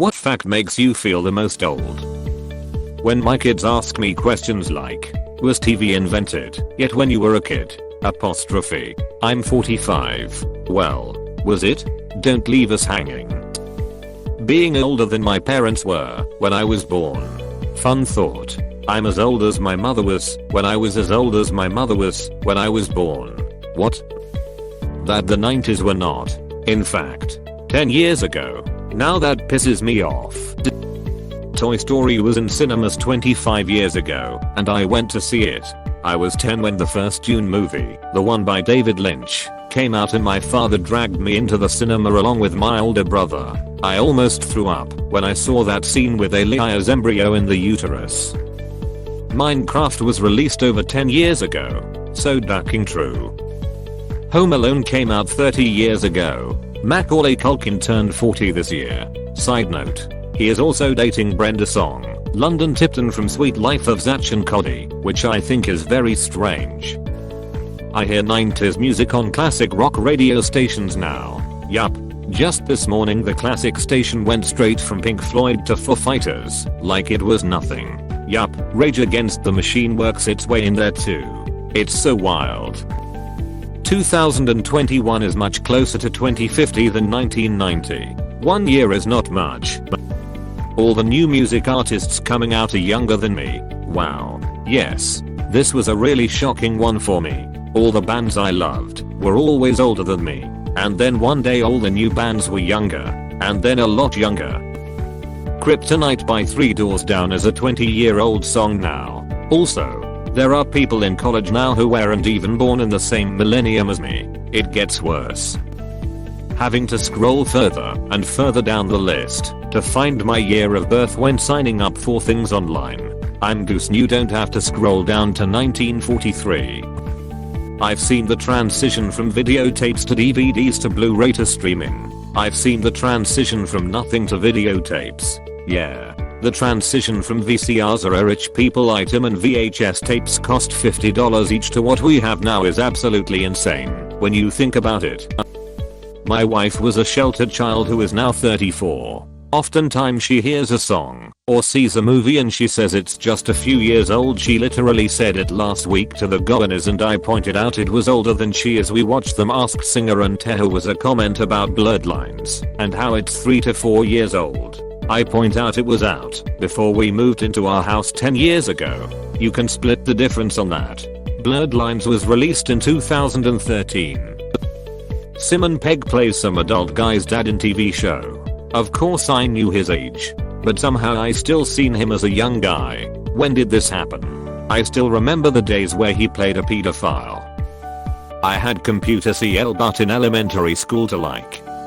What fact makes you feel the most old? When my kids ask me questions like, was TV invented yet when you were a kid? Apostrophe. I'm 45. Well, was it? Don't leave us hanging. Being older than my parents were when I was born. Fun thought. I'm as old as my mother was when I was as old as my mother was when I was born. What? That the 90s were not. In fact, 10 years ago. Now that pisses me off. Toy Story was in cinemas 25 years ago, and I went to see it. I was 10 when the first Dune movie, the one by David Lynch, came out and my father dragged me into the cinema along with my older brother. I almost threw up when I saw that scene with Elia's embryo in the uterus. Minecraft was released over 10 years ago, so ducking true. Home Alone came out 30 years ago. Macaulay Culkin turned 40 this year. Side note. He is also dating Brenda Song, London Tipton from Sweet Life of Zach and Cody, which I think is very strange. I hear 90s music on classic rock radio stations now. Yup. Just this morning the classic station went straight from Pink Floyd to Foo Fighters, like it was nothing. Yup, Rage Against the Machine works its way in there too. It's so wild. 2021 is much closer to 2050 than 1990. 1 year is not much, but all the new music artists coming out are younger than me. Wow. Yes. This was a really shocking one for me. All the bands I loved were always older than me. And then one day all the new bands were younger. And then a lot younger. Kryptonite by Three Doors Down is a 20-year-old song now. Also, there are people in college now who weren't even born in the same millennium as me. It gets worse. Having to scroll further and further down the list to find my year of birth when signing up for things online. I'm goose and you don't have to scroll down to 1943. I've seen the transition from videotapes to DVDs to Blu-ray to streaming. I've seen the transition from nothing to videotapes. Yeah. The transition from VCRs are a rich people item and VHS tapes cost $50 each to what we have now is absolutely insane when you think about it. My wife was a sheltered child who is now 34. Oftentimes she hears a song or sees a movie and she says it's just a few years old. She literally said it last week to the governors and I pointed out it was older than she is. We watched The Masked Singer and there was a comment about blurred lines and how it's 3 to 4 years old. I point out it was out before we moved into our house 10 years ago. You can split the difference on that. Blurred Lines was released in 2013. Simon Pegg plays some adult guy's dad in TV show. Of course I knew his age, but somehow I still seen him as a young guy. When did this happen? I still remember the days where he played a pedophile. I had computer CL but in elementary school to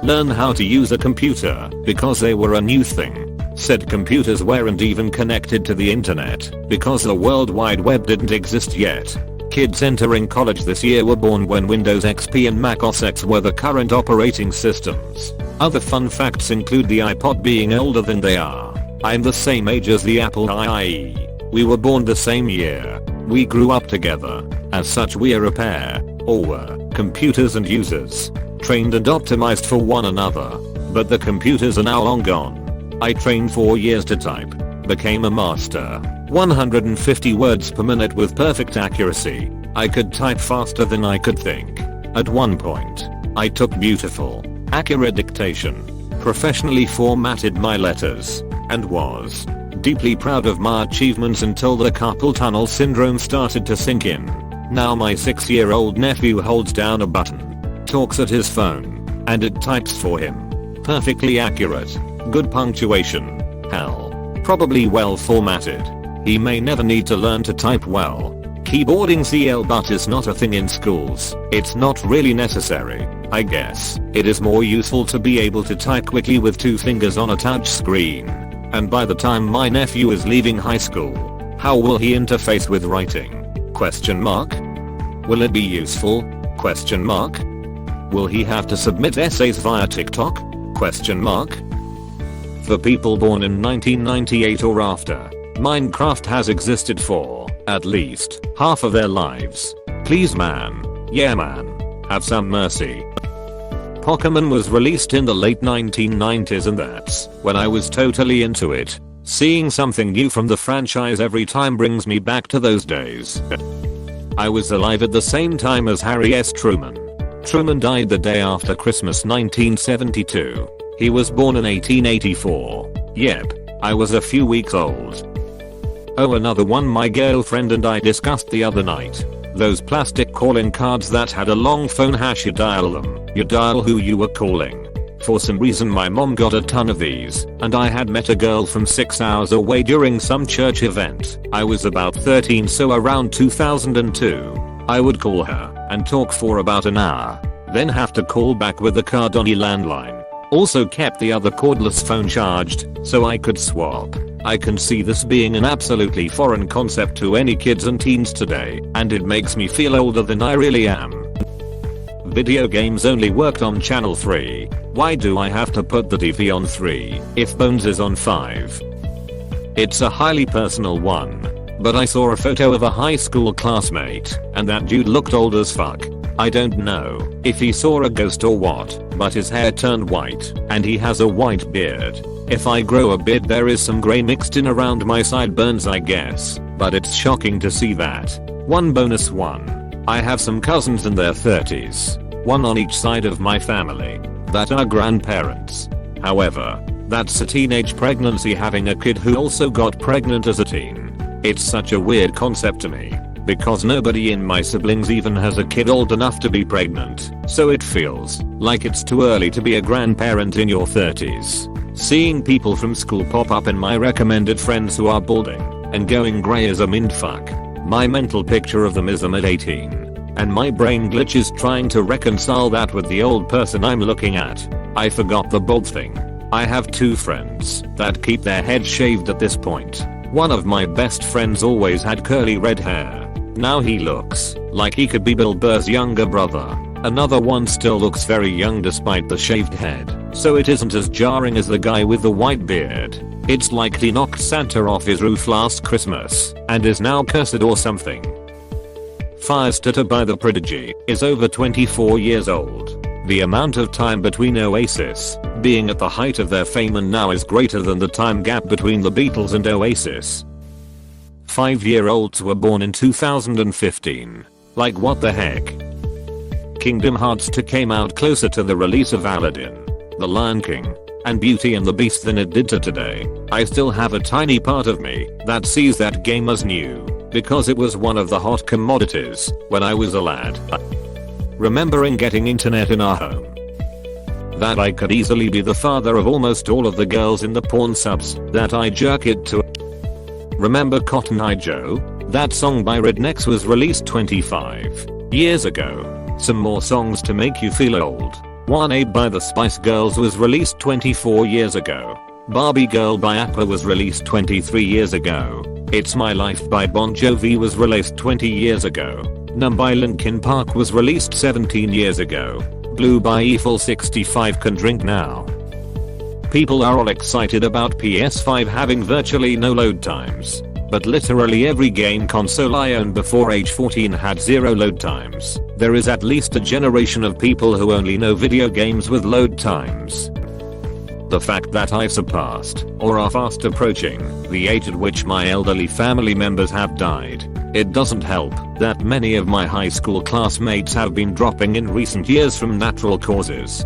learn how to use a computer because they were a new thing. Said computers weren't even connected to the internet because the World Wide Web didn't exist yet. Kids entering college this year were born when Windows XP and Mac OS X were the current operating systems. Other fun facts include the iPod being older than they are. I'm the same age as the Apple IE. We were born the same year. We grew up together. As such we are a pair, or were, computers and users. Trained and optimized for one another. But the computers are now long gone. I trained 4 years to type. Became a master. 150 words per minute with perfect accuracy. I could type faster than I could think. At one point, I took beautiful, accurate dictation, professionally formatted my letters, and was deeply proud of my achievements until the carpal tunnel syndrome started to sink in. Now my 6-year-old nephew holds down a button, talks at his phone, and it types for him. Perfectly accurate, good punctuation, hell, probably well formatted. He may never need to learn to type well. Keyboarding CL but is not a thing in schools. It's not really necessary, I guess. It is more useful to be able to type quickly with 2 fingers on a touch screen. And by the time my nephew is leaving high school, how will he interface with writing? Question mark? Will it be useful? Question mark? Will he have to submit essays via TikTok? Question mark? For people born in 1998 or after, Minecraft has existed for at least half of their lives. Please man, yeah man, have some mercy. Pokemon was released in the late 1990s and that's when I was totally into it. Seeing something new from the franchise every time brings me back to those days. I was alive at the same time as Harry S. Truman. Truman died the day after Christmas 1972. He was born in 1884. Yep, I was a few weeks old. Oh, another one my girlfriend and I discussed the other night. Those plastic calling cards that had a long phone hash, you dial them, you dial who you were calling. For some reason my mom got a ton of these, and I had met a girl from 6 hours away during some church event. I was about 13, so around 2002. I would call her and talk for about an hour, then have to call back with the card on a landline. Also kept the other cordless phone charged so I could swap. I can see this being an absolutely foreign concept to any kids and teens today, and it makes me feel older than I really am. Video games only worked on channel 3. Why do I have to put the TV on 3 if Bones is on 5? It's a highly personal one, but I saw a photo of a high school classmate and that dude looked old as fuck. I don't know if he saw a ghost or what, but his hair turned white and he has a white beard. If I grow a beard there is some grey mixed in around my sideburns I guess, but it's shocking to see that. One bonus one. I have some cousins in their 30s, one on each side of my family, that are grandparents. However, that's a teenage pregnancy having a kid who also got pregnant as a teen. It's such a weird concept to me, because nobody in my siblings even has a kid old enough to be pregnant, so it feels like it's too early to be a grandparent in your 30s. Seeing people from school pop up in my recommended friends who are balding and going grey is a mindfuck. My mental picture of them is them at 18. And my brain glitches trying to reconcile that with the old person I'm looking at. I forgot the bald thing. I have 2 friends that keep their heads shaved at this point. One of my best friends always had curly red hair. Now he looks like he could be Bill Burr's younger brother. Another one still looks very young despite the shaved head, so it isn't as jarring as the guy with the white beard. It's like he knocked Santa off his roof last Christmas and is now cursed or something. Firestarter by The Prodigy is over 24 years old. The amount of time between Oasis being at the height of their fame and now is greater than the time gap between the Beatles and Oasis. 5-year-olds were born in 2015. Like what the heck? Kingdom Hearts 2 came out closer to the release of Aladdin, The Lion King, and Beauty and the Beast than it did to today. I still have a tiny part of me that sees that game as new, because it was one of the hot commodities when I was a lad. Remembering getting internet in our home. That I could easily be the father of almost all of the girls in the porn subs that I jerk it to. Remember Cotton Eye Joe? That song by Rednecks was released 25 years ago. Some more songs to make you feel old. 1A by the Spice Girls was released 24 years ago. Barbie Girl by Aqua was released 23 years ago. It's My Life by Bon Jovi was released 20 years ago. Numb by Linkin Park was released 17 years ago. Blue by Eiffel 65 Can Drink Now. People are all excited about PS5 having virtually no load times. But literally every game console I owned before age 14 had 0 load times. There is at least a generation of people who only know video games with load times. The fact that I've surpassed, or are fast approaching, the age at which my elderly family members have died. It doesn't help that many of my high school classmates have been dropping in recent years from natural causes.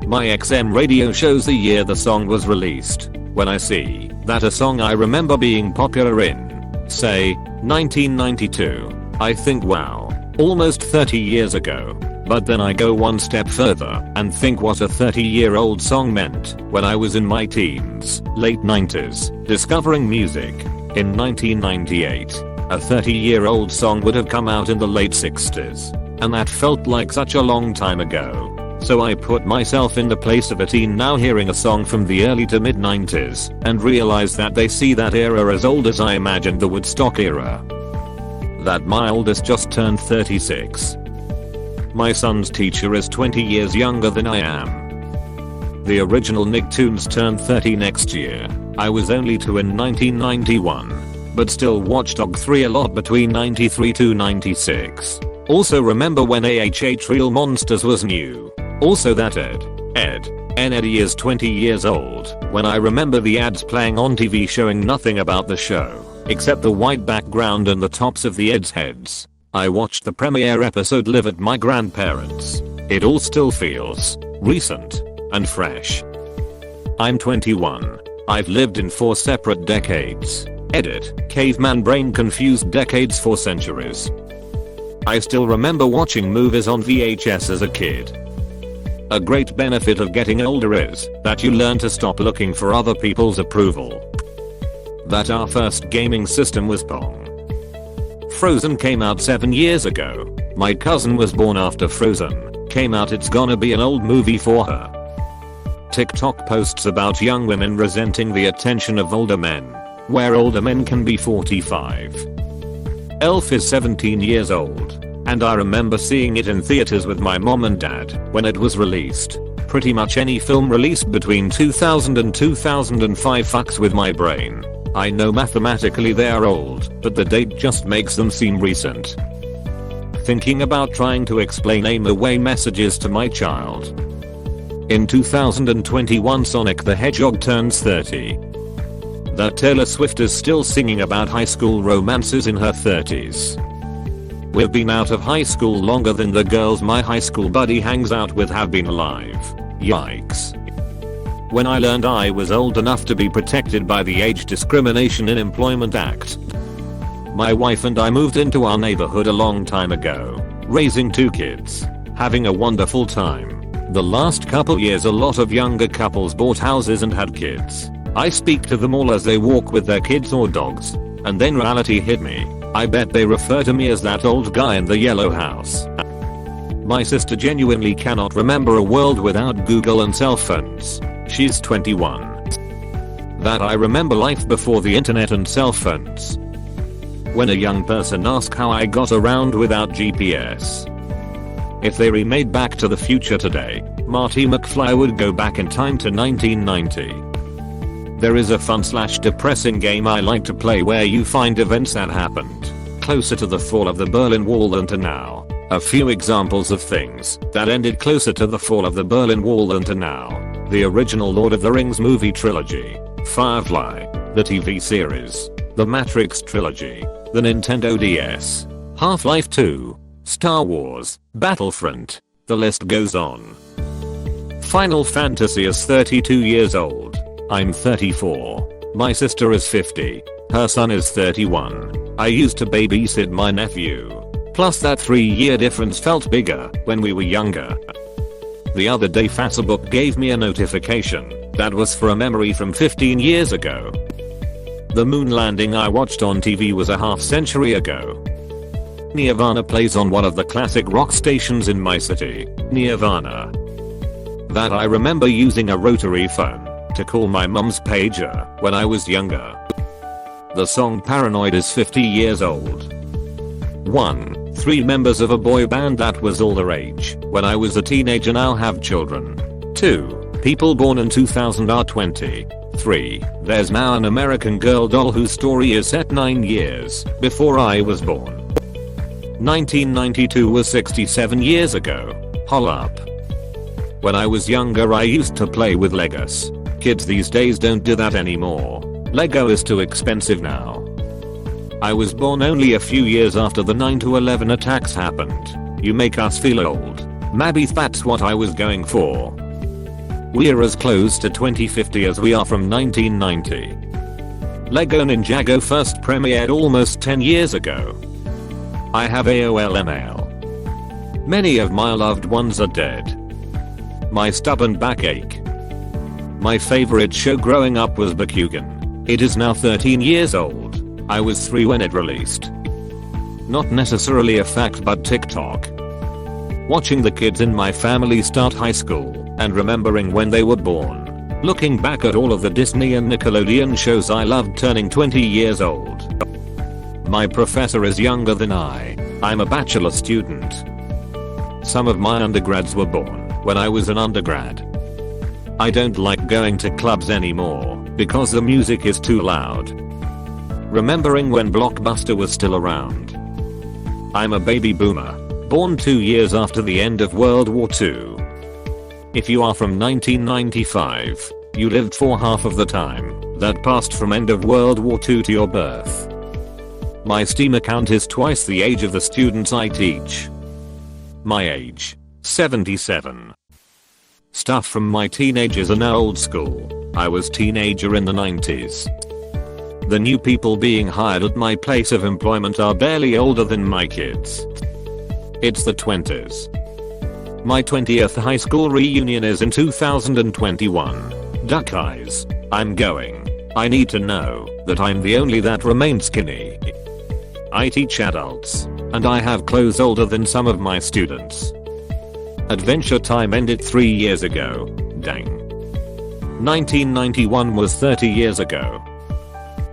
My XM radio shows the year the song was released. When I see that a song I remember being popular in, say, 1992, I think wow, almost 30 years ago. But then I go one step further and think what a 30-year-old song meant when I was in my teens, late 90s, discovering music. In 1998, a 30-year-old song would have come out in the late 60s. And that felt like such a long time ago. So I put myself in the place of a teen now hearing a song from the early to mid 90s and realize that they see that era as old as I imagined the Woodstock era. That my oldest just turned 36. My son's teacher is 20 years younger than I am. The original Nicktoons turned 30 next year. I was only 2 in 1991, but still watched Dog 3 a lot between 93 to 96. Also remember when AHH Real Monsters was new. Also that Eddie is 20 years old when I remember the ads playing on TV showing nothing about the show except the white background and the tops of the Ed's heads. I watched the premiere episode live at my grandparents'. It all still feels recent and fresh. I'm 21. I've lived in 4 separate decades. Edit, caveman brain confused decades for centuries. I still remember watching movies on VHS as a kid. A great benefit of getting older is that you learn to stop looking for other people's approval. That our first gaming system was Pong. Frozen came out 7 years ago. My cousin was born after Frozen came out. It's gonna be an old movie for her. TikTok posts about young women resenting the attention of older men, where older men can be 45. Elf is 17 years old, and I remember seeing it in theaters with my mom and dad when it was released. Pretty much any film released between 2000 and 2005 fucks with my brain. I know mathematically they are old, but the date just makes them seem recent. Thinking about trying to explain aim away messages to my child. In 2021 Sonic the Hedgehog turns 30. That Taylor Swift is still singing about high school romances in her 30s. We've been out of high school longer than the girls my high school buddy hangs out with have been alive. Yikes. When I learned I was old enough to be protected by the Age Discrimination in Employment Act. My wife and I moved into our neighborhood a long time ago, raising 2 kids, having a wonderful time. The last couple years a lot of younger couples bought houses and had kids. I speak to them all as they walk with their kids or dogs, and then reality hit me. I bet they refer to me as that old guy in the yellow house. My sister genuinely cannot remember a world without Google and cell phones. She's 21. That I remember life before the internet and cell phones. When a young person asks how I got around without GPS. If they remade Back to the Future today, Marty McFly would go back in time to 1990. There is a fun/depressing game I like to play where you find events that happened closer to the fall of the Berlin Wall than to now. A few examples of things that ended closer to the fall of the Berlin Wall than to now. The original Lord of the Rings movie trilogy, Firefly, the TV series, the Matrix trilogy, the Nintendo DS, Half-Life 2, Star Wars, Battlefront, the list goes on. Final Fantasy is 32 years old. I'm 34. My sister is 50. Her son is 31. I used to babysit my nephew. Plus that 3-year difference felt bigger when we were younger. The other day Facebook gave me a notification that was for a memory from 15 years ago. The moon landing I watched on TV was a half-century ago. Nirvana plays on one of the classic rock stations in my city, Nirvana. That I remember using a rotary phone to call my mum's pager when I was younger. The song Paranoid is 50 years old. 1. 3 members of a boy band that was all their age when I was a teenager now have children. 2. People born in 2000 are 20. 3. There's now an American Girl doll whose story is set 9 years before I was born. 1992 was 67 years ago. Hol up. When I was younger I used to play with Legos. Kids these days don't do that anymore. Lego is too expensive now. I was born only a few years after the 9/11 attacks happened. You make us feel old. Maybe that's what I was going for. We're as close to 2050 as we are from 1990. Lego Ninjago first premiered almost 10 years ago. I have AOL ML. Many of my loved ones are dead. My stubborn backache. My favorite show growing up was Bakugan. It is now 13 years old. I was 3 when it released. Not necessarily a fact but TikTok. Watching the kids in my family start high school and remembering when they were born. Looking back at all of the Disney and Nickelodeon shows I loved turning 20 years old. My professor is younger than I. I'm a bachelor student. Some of my undergrads were born when I was an undergrad. I don't like going to clubs anymore because the music is too loud. Remembering when Blockbuster was still around. I'm a baby boomer, born 2 years after the end of World War II. If you are from 1995, you lived for half of the time that passed from end of World War II to your birth. My Steam account is twice the age of the students I teach. My age, 77. Stuff from my teenagers are now old school. I was teenager in the 90s. The new people being hired at my place of employment are barely older than my kids. It's the 20s. My 20th high school reunion is in 2021. Duck eyes. I'm going. I need to know that I'm the only that remained skinny. I teach adults, and I have clothes older than some of my students. Adventure Time ended 3 years ago. Dang. 1991 was 30 years ago.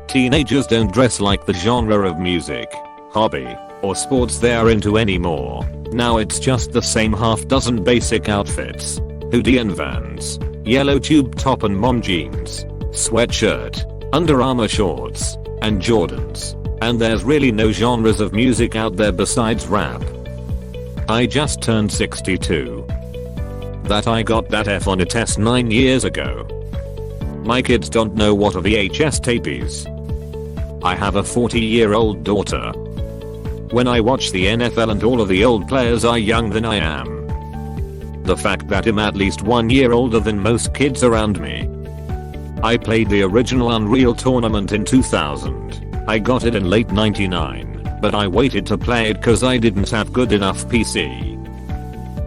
Teenagers don't dress like the genre of music, hobby, or sports they're into anymore. Now it's just the same half dozen basic outfits. Hoodie and Vans, yellow tube top and mom jeans, sweatshirt, Under Armour shorts, and Jordans. And there's really no genres of music out there besides rap. I just turned 62. That I got that F on a test 9 years ago. My kids don't know what a VHS tape is. I have a 40-year-old daughter. When I watch the NFL and all of the old players are younger than I am. The fact that I'm at least 1 year older than most kids around me. I played the original Unreal tournament in 2000. I got it in late 99, but I waited to play it cause I didn't have good enough PC.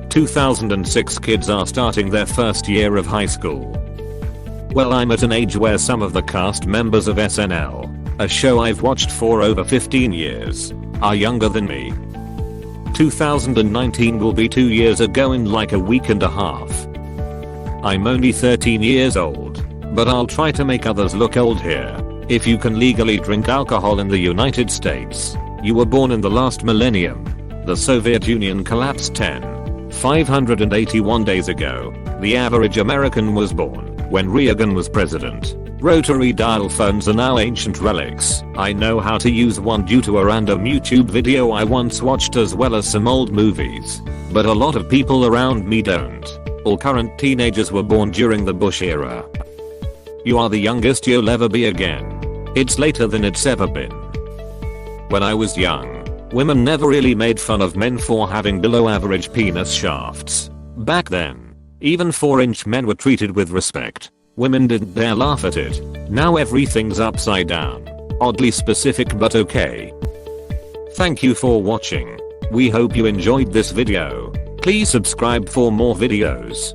2006 kids are starting their first year of high school. Well, I'm at an age where some of the cast members of SNL, a show I've watched for over 15 years, are younger than me. 2019 will be 2 years ago in like a week and a half. I'm only 13 years old, but I'll try to make others look old here. If you can legally drink alcohol in the United States, you were born in the last millennium. The Soviet Union collapsed 581 days ago. The average American was born when Reagan was president. Rotary dial phones are now ancient relics. I know how to use one due to a random YouTube video I once watched as well as some old movies. But a lot of people around me don't. All current teenagers were born during the Bush era. You are the youngest you'll ever be again. It's later than it's ever been. When I was young, women never really made fun of men for having below average penis shafts. Back then, even 4-inch men were treated with respect. Women didn't dare laugh at it. Now everything's upside down. Oddly specific but okay. Thank you for watching. We hope you enjoyed this video. Please subscribe for more videos.